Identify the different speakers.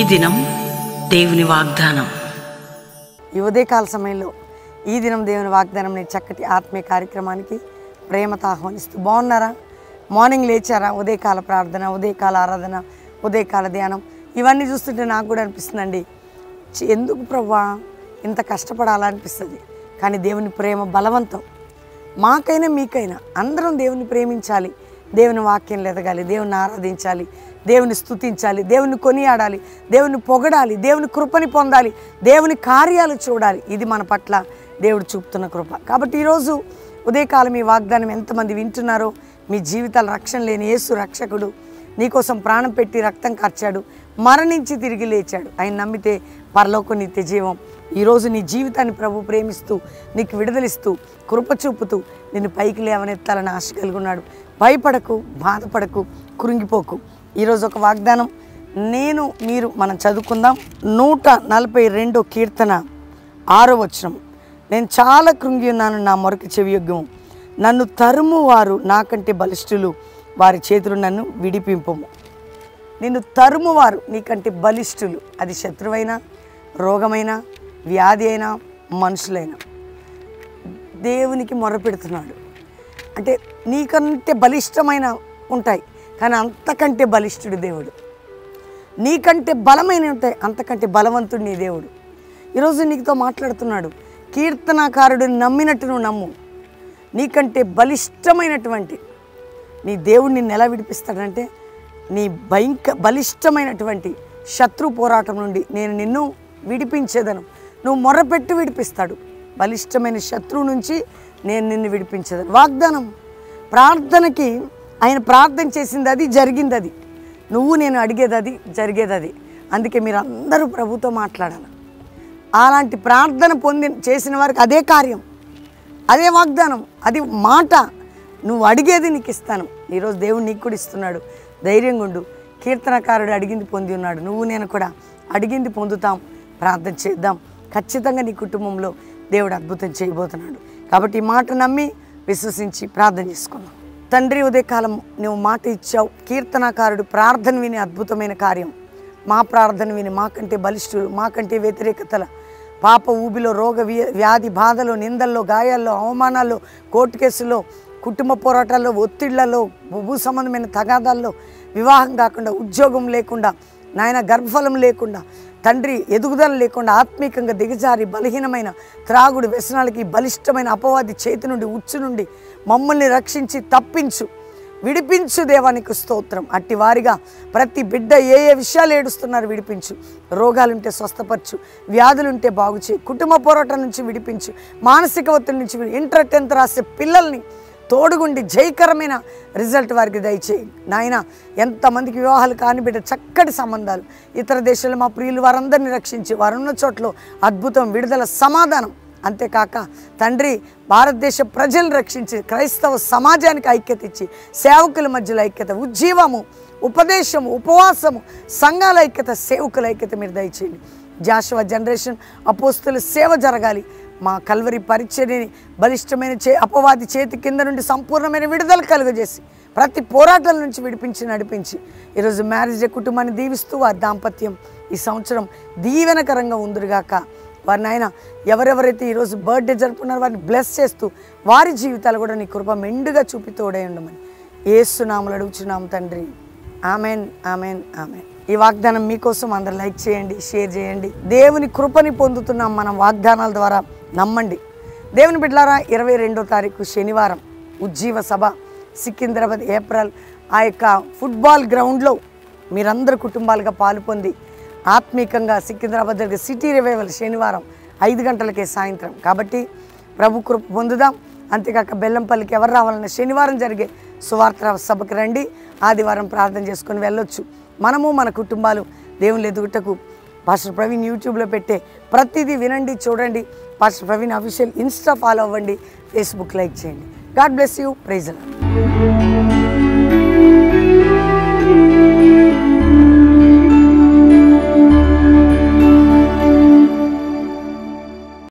Speaker 1: దినం దేవుని వాగ్దానం.
Speaker 2: ఈ ఉదయకాల సమయంలో ఈ దినం దేవుని వాగ్దానం అనే చక్కటి ఆత్మీయ కార్యక్రమానికి ప్రేమతో ఆహ్వానిస్తూ బాగున్నారా? మార్నింగ్ లేచారా? ఉదయకాల ప్రార్థన, ఉదయకాల ఆరాధన, ఉదయకాల ధ్యానం ఇవన్నీ చూస్తుంటే నాకు కూడా అనిపిస్తుందండి, ఎందుకు ప్రభువా ఇంత కష్టపడాలనిపిస్తుంది. కానీ దేవుని ప్రేమ బలవంతం. మాకైనా మీకైనా అందరం దేవుని ప్రేమించాలి, దేవుని వాక్యంలో ఎదగాలి, దేవుని ఆరాధించాలి, దేవుని స్తుతించాలి, దేవుని కొనియాడాలి, దేవుని పొగడాలి, దేవుని కృపని పొందాలి, దేవుని కార్యాలు చూడాలి. ఇది మన పట్ల దేవుడు చూపుతున్న కృప. కాబట్టి ఈరోజు ఉదయకాలం ఈ వాగ్దానం ఎంతమంది వింటున్నారో, మీ జీవితాల రక్షణ లేని యేసు రక్షకుడు నీకోసం ప్రాణం పెట్టి రక్తం కార్చాడు, మరణించి తిరిగి లేచాడు. ఆయన నమ్మితే పరలోక నిత్య జీవం. ఈరోజు నీ జీవితాన్ని ప్రభు ప్రేమిస్తూ నీకు విడుదలిస్తూ కృప చూపుతూ నిన్ను పైకి లేవనెత్తాలని ఆశ కలిగి ఉన్నాడు. భయపడకు, బాధపడకు, కృంగిపోకు. ఈరోజు ఒక వాగ్దానం మీరు మనం చదువుకుందాం. 142 కీర్తన 6వ వచనం. నేను చాలా కృంగి ఉన్నాను, నా మొరకు చెవియొగ్గము. నన్ను తరుము వారు నాకంటే బలిష్ఠులు, వారి చేతులు నన్ను విడిపింపుము. నిన్ను తరుమువారు నీకంటే బలిష్ఠులు. అది శత్రువైనా, రోగమైనా, వ్యాధి అయినా, మనుషులైనా. దేవునికి మొరపెడుతున్నాడు. అంటే నీకంటే బలిష్టమైన ఉంటాయి, కానీ అంతకంటే బలిష్ఠుడు దేవుడు. నీకంటే బలమైన ఉంటాయి, అంతకంటే బలవంతుడు నీ దేవుడు. ఈరోజు నీతో మాట్లాడుతున్నాడు. కీర్తనాకారుడిని నమ్మినట్టు నువ్వు నమ్ము. నీకంటే బలిష్టమైనటువంటి నీ దేవుడు నిన్ను ఎలా విడిపిస్తాడంటే, నీ బలిష్టమైనటువంటి శత్రు పోరాటం నుండి నేను నిన్ను విడిపించేదను. నువ్వు మొర్రపెట్టి విడిపిస్తాడు. బలిష్టమైన శత్రువు నుంచి నేను నిన్ను విడిపించేదను. వాగ్దానం. ప్రార్థనకి ఆయన ప్రార్థన చేసింది అది, జరిగింది అది. నువ్వు నేను అడిగేది అది, జరిగేది అది. అందుకే మీరు అందరూ ప్రభుతో మాట్లాడాలి. అలాంటి ప్రార్థన చేసిన వారికి అదే కార్యం, అదే వాగ్దానం, అది మాట. నువ్వు అడిగేది నీకు ఇస్తాను. ఈరోజు దేవుడు నీకు కూడా ఇస్తున్నాడు. ధైర్యంగా ఉండు. కీర్తనకారుడు అడిగింది పొంది ఉన్నాడు. నువ్వు నేను కూడా అడిగింది పొందుతాం. ప్రార్థన చేద్దాం. ఖచ్చితంగా నీ కుటుంబంలో దేవుడు అద్భుతం చేయబోతున్నాడు. కాబట్టి ఈ మాట నమ్మి విశ్వసించి ప్రార్థన చేసుకున్నాం. తండ్రి, ఉదయకాలం నువ్వు మాట ఇచ్చావు. కీర్తనకారుడు ప్రార్థన విని అద్భుతమైన కార్యం. మా ప్రార్థన విని మాకంటే బలిష్ఠులు, మాకంటే వ్యతిరేకతల పాప ఊబిలో, రోగ వ్యాధి బాధలో, నిందల్లో, గాయాల్లో, అవమానాల్లో, కోర్టు కేసుల్లో, కుటుంబ పోరాటాల్లో, ఒత్తిళ్లలో, భూ సంబంధమైన తగాదాల్లో, వివాహం కాకుండా, ఉద్యోగం లేకుండా, నాయన గర్భఫలం లేకుండా, తండ్రి ఎదుగుదల లేకుండా, ఆత్మీకంగా దిగజారి బలహీనమైన త్రాగుడు వ్యసనాలకి బలిష్టమైన అపవాది చేతి నుండి, ఉచ్చు నుండి మమ్మల్ని రక్షించి తప్పించు, విడిపించు. దేవానికి స్తోత్రం. అట్టి వారిగా ప్రతి బిడ్డ ఏ విషయాలు ఏడుస్తున్నారు విడిపించు. రోగాలుంటే స్వస్థపరచు, వ్యాధులుంటే బాగు చేయి, కుటుంబ పోరాటం నుంచి విడిపించు, మానసిక ఒత్తిడి నుంచి ఇంటర్ 10th రాసే పిల్లల్ని తోడుగుండి జయకరమైన రిజల్ట్ వారికి దయచేయి. నాయన ఎంతమందికి వివాహాలు కాని బిడ్డ చక్కటి సంబంధాలు, ఇతర దేశాల్లో మా ప్రియులు వారందరినీ రక్షించి వారున్న చోట్ల అద్భుతం, విడుదల, సమాధానం. అంతేకాక తండ్రి భారతదేశ ప్రజలను రక్షించి క్రైస్తవ సమాజానికి ఐక్యత ఇచ్చి, సేవకుల మధ్యలో ఐక్యత, ఉజ్జీవము, ఉపదేశము, ఉపవాసము, సంఘాల ఐక్యత, సేవకుల ఐక్యత మీరు దయచేయండి. జాషువా జనరేషన్ అపోస్తుల సేవ జరగాలి. మా కల్వరి పరిచర్యని బలిష్టమైన అపవాది చేతి కింద నుండి సంపూర్ణమైన విడుదల కలుగజేసి ప్రతి పోరాటాల నుంచి విడిపించి నడిపించి ఈరోజు మ్యారేజ్ కుటుంబాన్ని దీవిస్తూ వారి దాంపత్యం ఈ సంవత్సరం దీవెనకరంగా ఉందిగాక. వారిని ఆయన ఎవరెవరైతే ఈరోజు బర్త్డే జరుపుకున్నారో వారిని బ్లెస్ చేస్తూ వారి జీవితాలు కూడా నీ కృప మెండుగా చూపి తోడై ఉండమని యేసు నామములో అడుగుచున్నాము తండ్రి. Amen, amen, amen. ఈ వాగ్దానం మీకోసం అందరు లైక్ చేయండి, షేర్ చేయండి. దేవుని కృపని పొందుతున్నాం మనం వాగ్దానాల ద్వారా. నమ్మండి. దేవుని బిడ్డలారా, 22వ తారీఖు శనివారం ఉజ్జీవ సభ సికింద్రాబాద్ ఏప్రిల్ ఆ యొక్క ఫుట్బాల్ గ్రౌండ్లో మీరందరూ కుటుంబాలుగా పాలు పొంది ఆత్మీకంగా సికింద్రాబాద్ జరిగే సిటీ రివైవల్ శనివారం 5 గంటలకే సాయంత్రం. కాబట్టి ప్రభు కృప పొందుదాం. అంతేకాక బెల్లంపల్లికి ఎవరు రావాలన్నా శనివారం జరిగే సువార్త సభకు రండి. ఆదివారం ప్రార్థన చేసుకొని వెళ్ళొచ్చు. మనము మన కుటుంబాలు దేవుని ఎదుగుటకు పాస్టర్ ప్రవీణ్ యూట్యూబ్లో పెట్టే ప్రతిదీ వినండి, చూడండి. Pastor Praveen official Insta follow అవ్వండి, ఫేస్బుక్ లైక్ చేయండి. God bless you. Praise the lord.